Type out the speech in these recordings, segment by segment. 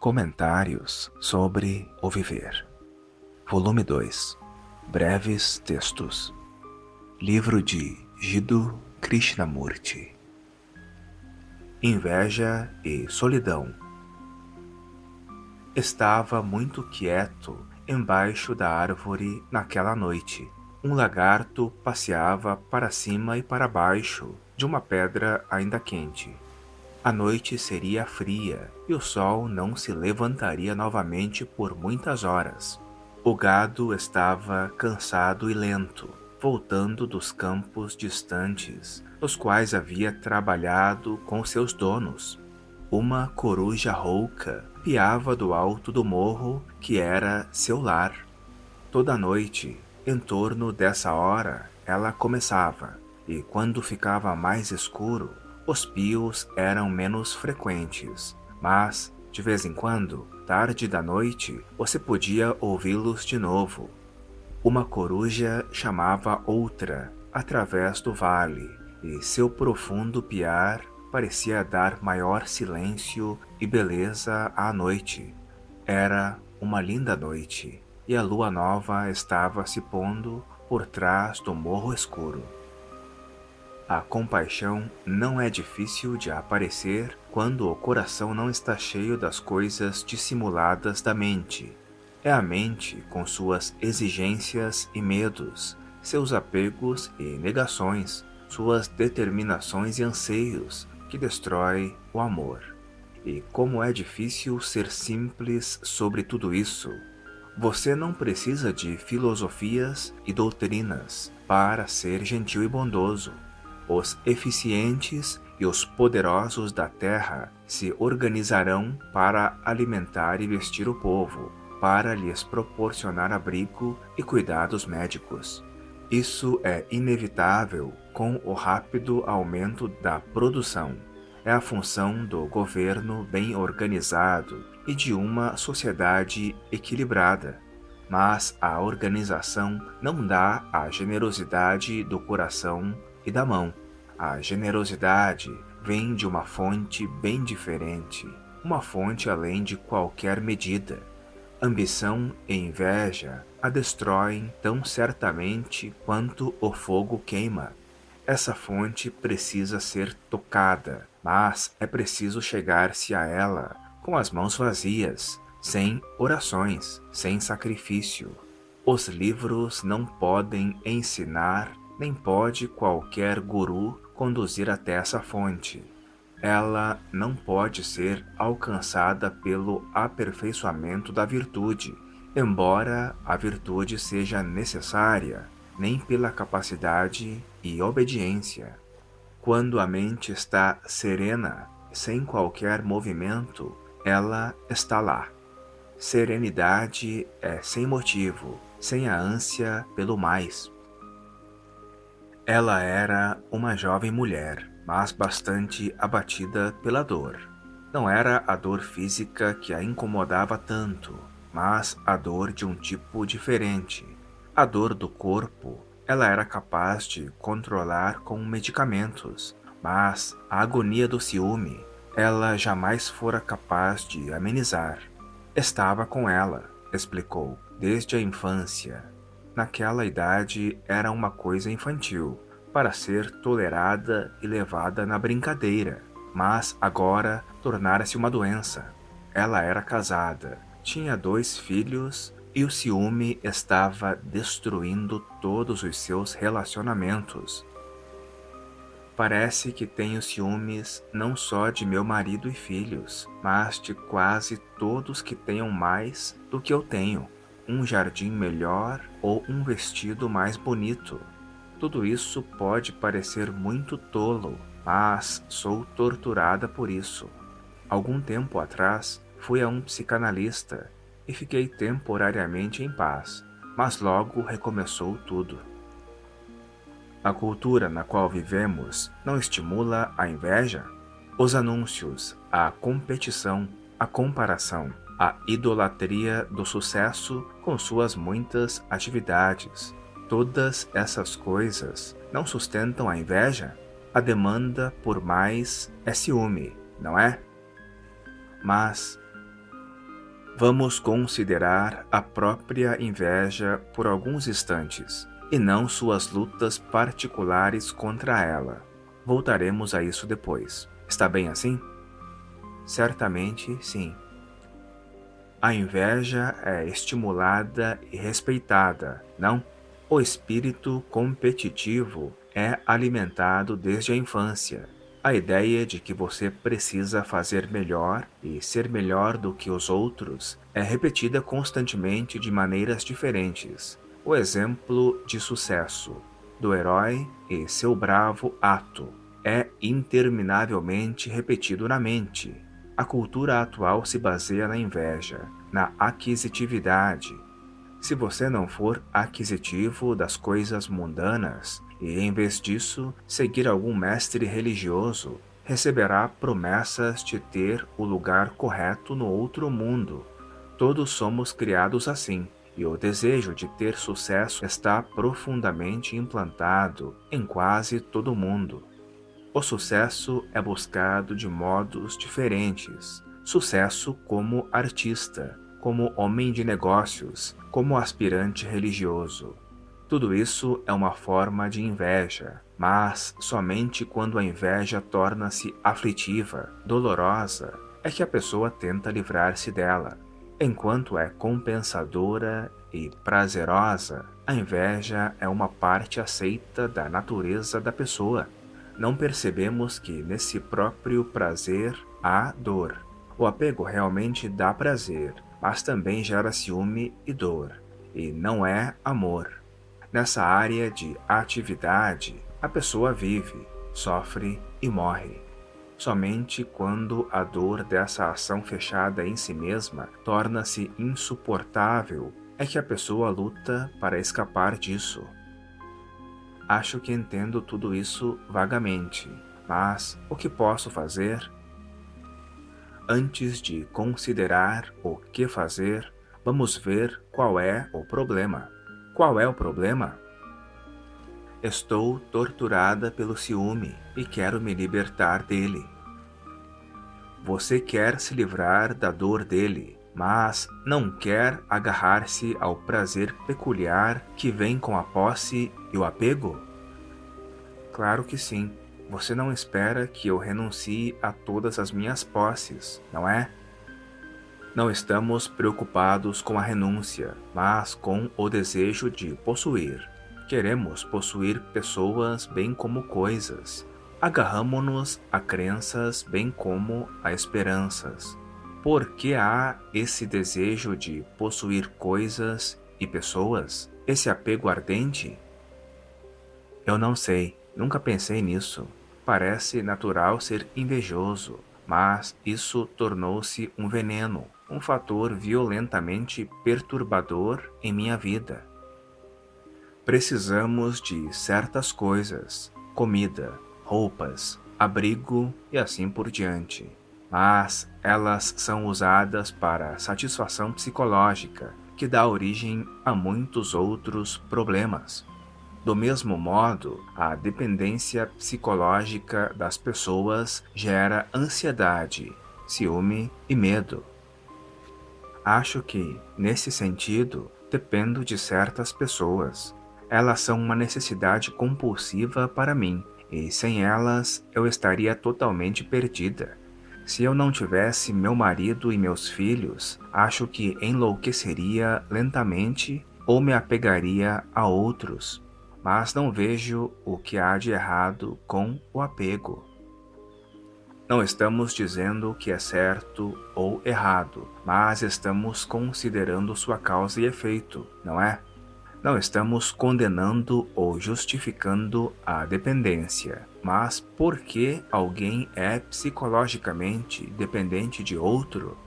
Comentários sobre o Viver. Volume 2. Breves textos. Livro de Jiddu Krishnamurti. Inveja e solidão. Estava muito quieto embaixo da árvore naquela noite. Um lagarto passeava para cima e para baixo de uma pedra ainda quente. A noite seria fria e o sol não se levantaria novamente por muitas horas. O gado estava cansado e lento, voltando dos campos distantes, nos quais havia trabalhado com seus donos. Uma coruja rouca piava do alto do morro que era seu lar. Toda noite, em torno dessa hora, ela começava, e quando ficava mais escuro, os pios eram menos frequentes, mas, de vez em quando, tarde da noite, você podia ouvi-los de novo. Uma coruja chamava outra através do vale, e seu profundo piar parecia dar maior silêncio e beleza à noite. Era uma linda noite, e a lua nova estava se pondo por trás do morro escuro. A compaixão não é difícil de aparecer quando o coração não está cheio das coisas dissimuladas da mente. É a mente com suas exigências e medos, seus apegos e negações, suas determinações e anseios que destrói o amor. E como é difícil ser simples sobre tudo isso. Você não precisa de filosofias e doutrinas para ser gentil e bondoso. Os eficientes e os poderosos da terra se organizarão para alimentar e vestir o povo, para lhes proporcionar abrigo e cuidados médicos. Isso é inevitável com o rápido aumento da produção. É a função do governo bem organizado e de uma sociedade equilibrada. Mas a organização não dá a generosidade do coração e da mão. A generosidade vem de uma fonte bem diferente, uma fonte além de qualquer medida. Ambição e inveja a destroem tão certamente quanto o fogo queima. Essa fonte precisa ser tocada, mas é preciso chegar-se a ela com as mãos vazias, sem orações, sem sacrifício. Os livros não podem ensinar, nem pode qualquer guru conduzir até essa fonte. Ela não pode ser alcançada pelo aperfeiçoamento da virtude, embora a virtude seja necessária, nem pela capacidade e obediência. Quando a mente está serena, sem qualquer movimento, ela está lá. Serenidade é sem motivo, sem a ânsia pelo mais. Ela era uma jovem mulher, mas bastante abatida pela dor. Não era a dor física que a incomodava tanto, mas a dor de um tipo diferente. A dor do corpo, ela era capaz de controlar com medicamentos, mas a agonia do ciúme, ela jamais fora capaz de amenizar. Estava com ela, explicou, desde a infância. Naquela idade era uma coisa infantil, para ser tolerada e levada na brincadeira, mas agora tornara-se uma doença. Ela era casada, tinha 2 filhos e o ciúme estava destruindo todos os seus relacionamentos. Parece que tenho ciúmes não só de meu marido e filhos, mas de quase todos que tenham mais do que eu tenho. Um jardim melhor ou um vestido mais bonito. Tudo isso pode parecer muito tolo, mas sou torturada por isso. Algum tempo atrás, fui a um psicanalista e fiquei temporariamente em paz, mas logo recomeçou tudo. A cultura na qual vivemos não estimula a inveja? Os anúncios, a competição, a comparação, a idolatria do sucesso com suas muitas atividades. Todas essas coisas não sustentam a inveja? A demanda por mais é ciúme, não é? Mas Vamos considerar a própria inveja por alguns instantes, e não suas lutas particulares contra ela. Voltaremos a isso depois. Está bem assim? Certamente, sim. A inveja é estimulada e respeitada, não? O espírito competitivo é alimentado desde a infância. A ideia de que você precisa fazer melhor e ser melhor do que os outros é repetida constantemente de maneiras diferentes. O exemplo de sucesso do herói e seu bravo ato é interminavelmente repetido na mente. A cultura atual se baseia na inveja, na aquisitividade. Se você não for aquisitivo das coisas mundanas e, em vez disso, seguir algum mestre religioso, receberá promessas de ter o lugar correto no outro mundo. Todos somos criados assim, e o desejo de ter sucesso está profundamente implantado em quase todo mundo. O sucesso é buscado de modos diferentes. Sucesso como artista, como homem de negócios, como aspirante religioso. Tudo isso é uma forma de inveja, mas somente quando a inveja torna-se aflitiva, dolorosa, é que a pessoa tenta livrar-se dela. Enquanto é compensadora e prazerosa, a inveja é uma parte aceita da natureza da pessoa. Não percebemos que nesse próprio prazer há dor. O apego realmente dá prazer, mas também gera ciúme e dor, e não é amor. Nessa área de atividade, a pessoa vive, sofre e morre. Somente quando a dor dessa ação fechada em si mesma torna-se insuportável é que a pessoa luta para escapar disso. Acho que entendo tudo isso vagamente, mas o que posso fazer? Antes de considerar o que fazer, vamos ver qual é o problema. Qual é o problema? Estou torturada pelo ciúme e quero me libertar dele. Você quer se livrar da dor dele, mas não quer agarrar-se ao prazer peculiar que vem com a posse e o apego? Claro que sim. Você não espera que eu renuncie a todas as minhas posses, não é? Não estamos preocupados com a renúncia, mas com o desejo de possuir. Queremos possuir pessoas bem como coisas. Agarramo-nos a crenças bem como a esperanças. Por que há esse desejo de possuir coisas e pessoas? Esse apego ardente? Eu não sei, nunca pensei nisso. Parece natural ser invejoso, mas isso tornou-se um veneno, um fator violentamente perturbador em minha vida. Precisamos de certas coisas, comida, roupas, abrigo e assim por diante. Mas elas são usadas para satisfação psicológica, que dá origem a muitos outros problemas. Do mesmo modo, a dependência psicológica das pessoas gera ansiedade, ciúme e medo. Acho que, nesse sentido, dependo de certas pessoas. Elas são uma necessidade compulsiva para mim, e sem elas eu estaria totalmente perdida. Se eu não tivesse meu marido e meus filhos, acho que enlouqueceria lentamente ou me apegaria a outros. Mas não vejo o que há de errado com o apego. Não estamos dizendo que é certo ou errado, mas estamos considerando sua causa e efeito, não é? Não estamos condenando ou justificando a dependência, mas por que alguém é psicologicamente dependente de outro?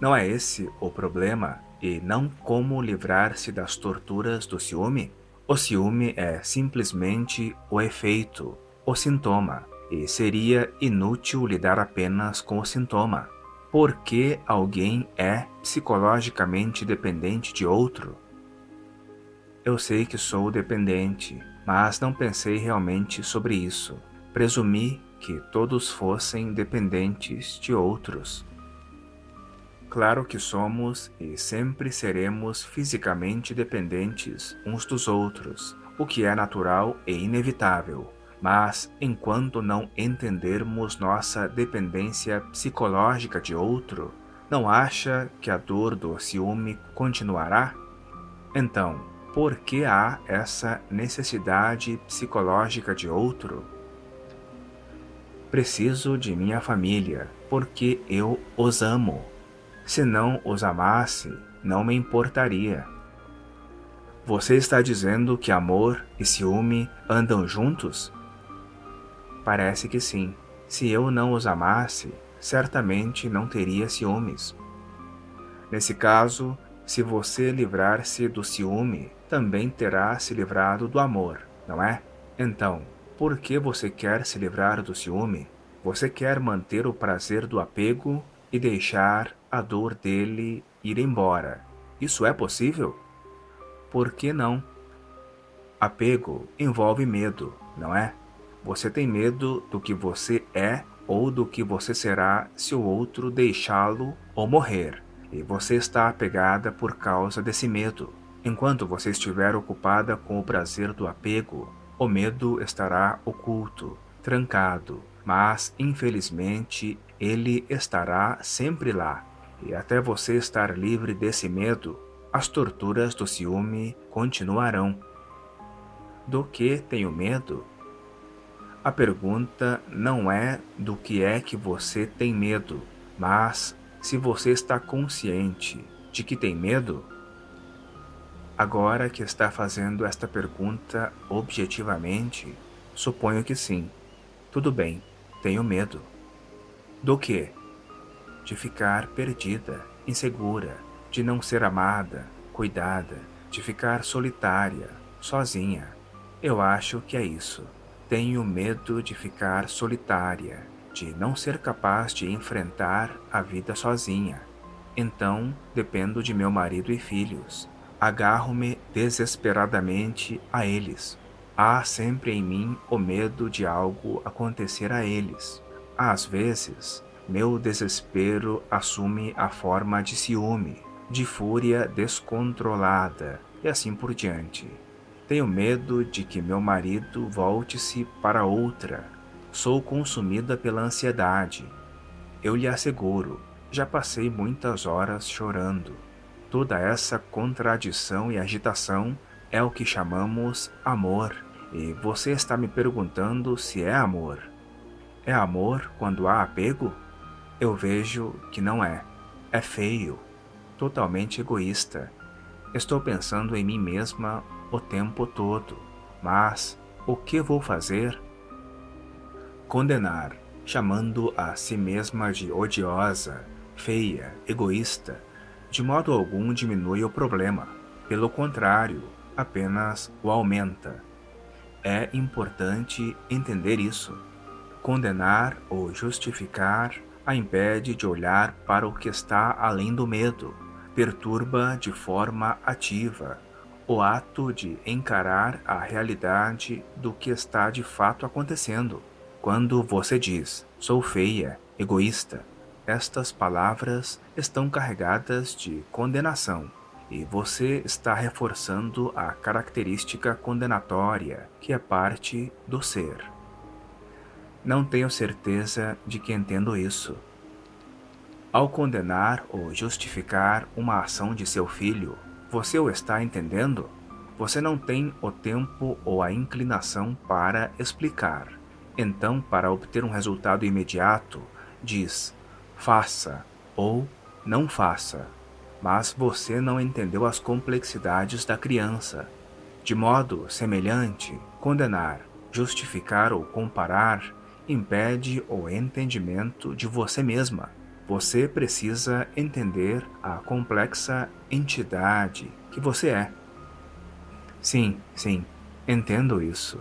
Não é esse o problema, e não como livrar-se das torturas do ciúme? O ciúme é simplesmente o efeito, o sintoma, e seria inútil lidar apenas com o sintoma. Por que alguém é psicologicamente dependente de outro? Eu sei que sou dependente, mas não pensei realmente sobre isso. Presumi que todos fossem dependentes de outros. Claro que somos e sempre seremos fisicamente dependentes uns dos outros, o que é natural e inevitável. Mas, enquanto não entendermos nossa dependência psicológica de outro, não acha que a dor do ciúme continuará? Então, por que há essa necessidade psicológica de outro? Preciso de minha família, porque eu os amo. Se não os amasse, não me importaria. Você está dizendo que amor e ciúme andam juntos? Parece que sim. Se eu não os amasse, certamente não teria ciúmes. Nesse caso, se você livrar-se do ciúme, também terá se livrado do amor, não é? Então, por que você quer se livrar do ciúme? Você quer manter o prazer do apego e deixar a dor dele ir embora. Isso é possível? Por que não? Apego envolve medo, não é? Você tem medo do que você é ou do que você será se o outro deixá-lo ou morrer, e você está apegada por causa desse medo. Enquanto você estiver ocupada com o prazer do apego, o medo estará oculto, trancado, mas, infelizmente, ele estará sempre lá. E até você estar livre desse medo, as torturas do ciúme continuarão. Do que tenho medo? A pergunta não é do que é que você tem medo, mas se você está consciente de que tem medo. Agora que está fazendo esta pergunta objetivamente, suponho que sim. Tudo bem, tenho medo. Do quê? De ficar perdida, insegura, de não ser amada, cuidada, de ficar solitária, sozinha. Eu acho que é isso. Tenho medo de ficar solitária, de não ser capaz de enfrentar a vida sozinha. Então, dependo de meu marido e filhos. Agarro-me desesperadamente a eles. Há sempre em mim o medo de algo acontecer a eles. Às vezes, meu desespero assume a forma de ciúme, de fúria descontrolada e assim por diante. Tenho medo de que meu marido volte-se para outra. Sou consumida pela ansiedade. Eu lhe asseguro, já passei muitas horas chorando. Toda essa contradição e agitação é o que chamamos amor. E você está me perguntando se é amor. É amor quando há apego? Eu vejo que não é. É feio, totalmente egoísta. Estou pensando em mim mesma o tempo todo. Mas o que vou fazer? Condenar, chamando a si mesma de odiosa, feia, egoísta, de modo algum diminui o problema. Pelo contrário, apenas o aumenta. É importante entender isso. Condenar ou justificar a impede de olhar para o que está além do medo. Perturba de forma ativa o ato de encarar a realidade do que está de fato acontecendo. Quando você diz, sou feia, egoísta, estas palavras estão carregadas de condenação, e você está reforçando a característica condenatória que é parte do ser. Não tenho certeza de que entendo isso. Ao condenar ou justificar uma ação de seu filho, você o está entendendo? Você não tem o tempo ou a inclinação para explicar. Então, para obter um resultado imediato, diz, faça ou não faça. Mas você não entendeu as complexidades da criança. De modo semelhante, condenar, justificar ou comparar impede o entendimento de você mesma. Você precisa entender a complexa entidade que você é. Sim, entendo isso.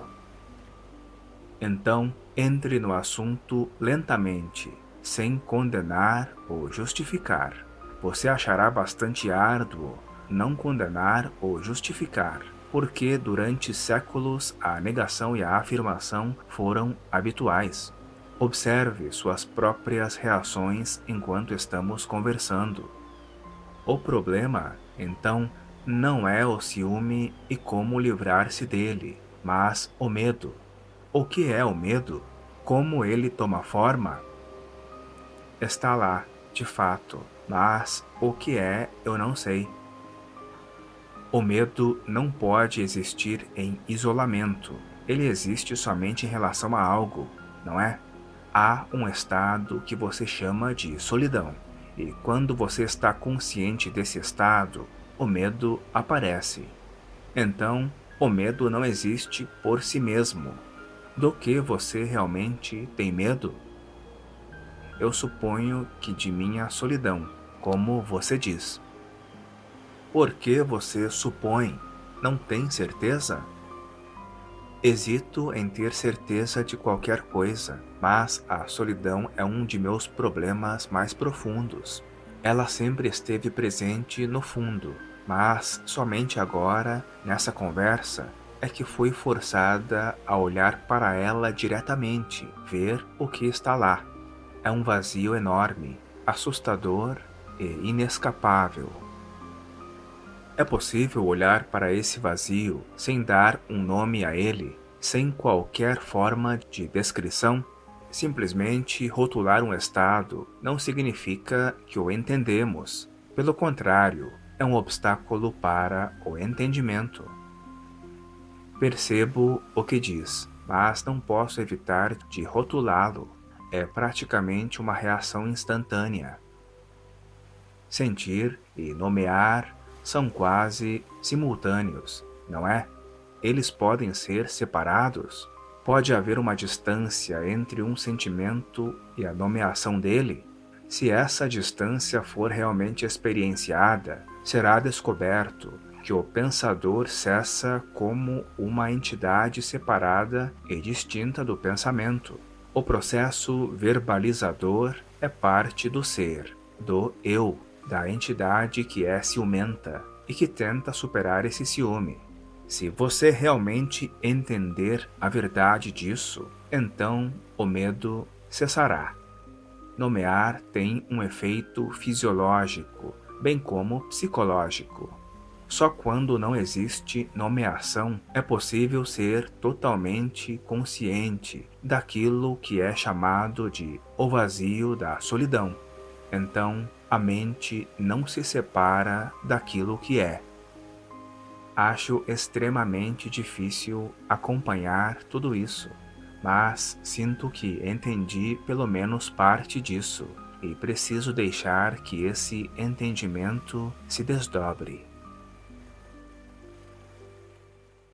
Então, entre no assunto lentamente, sem condenar ou justificar. Você achará bastante árduo não condenar ou justificar, porque durante séculos a negação e a afirmação foram habituais. Observe suas próprias reações enquanto estamos conversando. O problema, então, não é o ciúme e como livrar-se dele, mas o medo. O que é o medo? Como ele toma forma? Está lá, de fato, mas o que é, eu não sei. O medo não pode existir em isolamento. Ele existe somente em relação a algo, não é? Há um estado que você chama de solidão. E quando você está consciente desse estado, o medo aparece. Então, o medo não existe por si mesmo. Do que você realmente tem medo? Eu suponho que de minha solidão, como você diz. Por que você supõe? Não tem certeza? Hesito em ter certeza de qualquer coisa, mas a solidão é um de meus problemas mais profundos. Ela sempre esteve presente no fundo, mas somente agora, nessa conversa, é que fui forçada a olhar para ela diretamente, ver o que está lá. É um vazio enorme, assustador e inescapável. É possível olhar para esse vazio sem dar um nome a ele, sem qualquer forma de descrição? Simplesmente rotular um estado não significa que o entendemos. Pelo contrário, é um obstáculo para o entendimento. Percebo o que diz, mas não posso evitar de rotulá-lo. É praticamente uma reação instantânea. Sentir e nomear são quase simultâneos, não é? Eles podem ser separados. Pode haver uma distância entre um sentimento e a nomeação dele. Se essa distância for realmente experienciada, será descoberto que o pensador cessa como uma entidade separada e distinta do pensamento. O processo verbalizador é parte do ser, do eu, da entidade que é ciumenta e que tenta superar esse ciúme. Se você realmente entender a verdade disso, então o medo cessará. Nomear tem um efeito fisiológico, bem como psicológico. Só quando não existe nomeação é possível ser totalmente consciente daquilo que é chamado de o vazio da solidão. Então, a mente não se separa daquilo que é. Acho extremamente difícil acompanhar tudo isso, mas sinto que entendi pelo menos parte disso e preciso deixar que esse entendimento se desdobre.